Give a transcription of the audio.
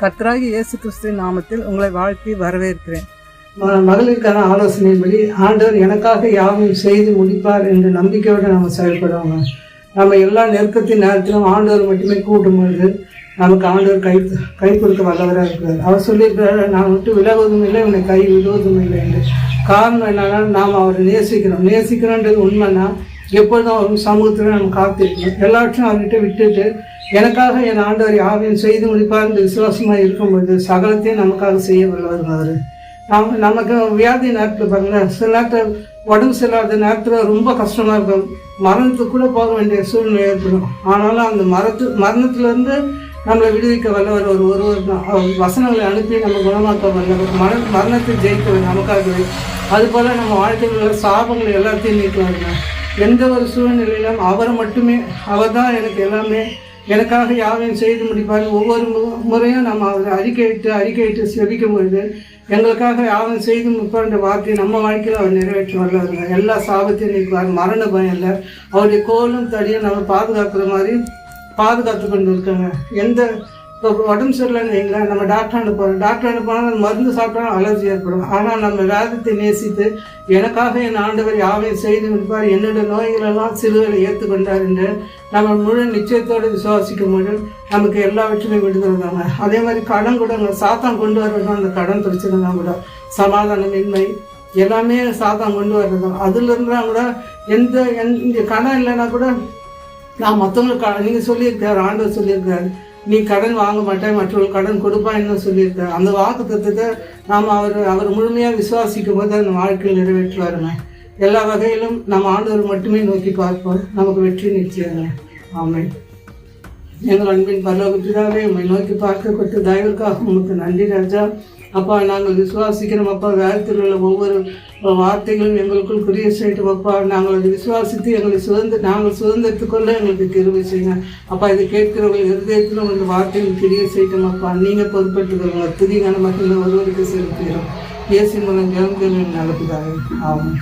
கர்த்தராகிய இயேசு கிறிஸ்துவின் நாமத்தில் உங்களை வாழ்த்தி வரவேற்கிறேன். மகளிருக்கான ஆலோசனைப்படி ஆண்டவர் எனக்காக யாவும் செய்து முடிப்பார் என்ற நம்பிக்கையோடு நம்ம செயல்படுவாங்க. நம்ம எல்லா நெருக்கத்தின் நேரத்திலும் ஆண்டவர் மட்டுமே கூட்டும்பொழுது நமக்கு ஆண்டவர் கை கொடுக்க வல்லவராக இருக்கிறார். அவர் சொல்லியிருக்கிறார், நான் விட்டு விலகுவதும் இல்லை, உன்னை கை விடுவதும் இல்லை என்று. காரணம் என்னன்னா, நாம் அவரை நேசிக்கிறோன்றது உண்மைன்னா எப்பொழுதும் அவர் சமூகத்தில் நம்ம காத்திருக்கணும். எல்லாவற்றையும் அவர்கிட்ட விட்டுட்டு எனக்காக என் ஆண்டவர் யாவையும் செய்து முடிப்பார் என்று விசுவாசமாக இருக்கும்போது சகலத்தையும் நமக்காக செய்ய வல்லவர். நமக்கு வியாதி நேரத்தில் பாருங்கள், சில நேரத்தில் உடம்பு சரியில்லாத நேரத்தில் ரொம்ப கஷ்டமாக இருக்கும், மரணத்துக்கு கூட போக வேண்டிய சூழ்நிலை ஏற்படும். ஆனாலும் அந்த மரணத்திலேருந்து நம்மளை விடுவிக்க வல்லவர் ஒருவர் தான். அவர் வசனங்களை அனுப்பி நம்ம குணமாக்க வல்லவர், மரணத்தை ஜெயிக்க நமக்காகவே. அதுபோல் நம்ம வாழ்க்கையில் உள்ள சாபங்களை எல்லாத்தையும் நீக்குவாருங்க. எந்த ஒரு சூழ்நிலையிலும் அவரை மட்டுமே, அவர் தான் எனக்கு எல்லாமே, எனக்காக யாவையும் செய்து முடிப்பார். ஒவ்வொரு முறையும் நம்ம அவரை அறிக்கையிட்டு செபிக்கும் பொழுது எங்களுக்காக யாவையும் செய்து முடிப்பார்ன்ற வார்த்தையை நம்ம வாழ்க்கையில் அவர் நிறைவேற்றி வரலாருங்க. எல்லா சாபத்தையும் நீக்குவார், மரண பயம் இல்லை. அவருடைய கோலும் தடியும் நம்ம பாதுகாக்கிற மாதிரி பாதுகாத்து கொண்டு இருக்காங்க. எந்த இப்போ உடம்பு சரியில்லைன்னு வைங்களேன், நம்ம டாக்டராண்டு போனால் மருந்து சாப்பிட்டாலும் அலர்ஜி ஏற்படும். ஆனால் நம்ம வேதத்தை நேசித்து எனக்காக என் ஆண்டவர் யாவையும் செய்து முடிப்பார், என்னுடைய நோய்களெல்லாம் சிலுவையில் ஏற்றுக்கொண்டார் என்று நம்ம முழு நிச்சயத்தோடு விசுவாசிக்கும் போது நமக்கு எல்லாவற்றையும் விடுதலைதாங்க. அதே மாதிரி கடன் கூட சாத்தான் கொண்டு வர்றதும் அந்த கடன் பிரச்சனை தான் கூட, சமாதானமின்மை எல்லாமே சாத்தான் கொண்டு வர்றதும். அதில் இருந்தால் கூட எந்த கடன் இல்லைன்னா கூட நான் மற்றவங்களுக்கு நீங்கள் சொல்லியிருக்காரு, ஆண்டவர் சொல்லியிருக்காரு, நீ கடன் வாங்க மாட்டேன், மற்றவர்கள் கடன் கொடுப்பான்னு சொல்லியிருக்காரு. அந்த வாக்கு தத்துவத்தை நாம் அவர் முழுமையாக விசுவாசிக்கும் போது அந்த வாழ்க்கையில் நிறைவேற்றுவாருங்க. எல்லா வகையிலும் நம்ம ஆண்டவர் மட்டுமே நோக்கி பார்ப்போம், நமக்கு வெற்றி நிச்சயங்க. ஆமென். எங்கள் அன்பின் பரலோக பிதாவே, உம்மை நோக்கி பார்க்க கொடுத்த தயவுக்காக உங்களுக்கு நன்றி ராஜா. அப்பா, நாங்கள் விசுவாசிக்கிறோம் அப்பா, வேதத்தில் உள்ள ஒவ்வொரு வார்த்தைகளும் எங்களுக்குள் புரிய செய்யட்டும் அப்பா. நாங்கள் அதை விசுவாசித்து நாங்கள் சுதந்திரத்துக்குள்ள எங்களுக்கு கிருபை செய்யுங்க அப்பா. இதை கேட்கிறவர்கள் இருதயத்திலும் இந்த வார்த்தைகள் கிரிய செய்யட்டும் அப்பா. நீங்கள் பொறுப்பேற்றுக்கிறவங்க துதிகான மக்கள் ஒருவருக்கு செலுத்துகிறோம். இயேசு மூலம் ஜெபம் நல்ல பிதாவே. ஆமென்.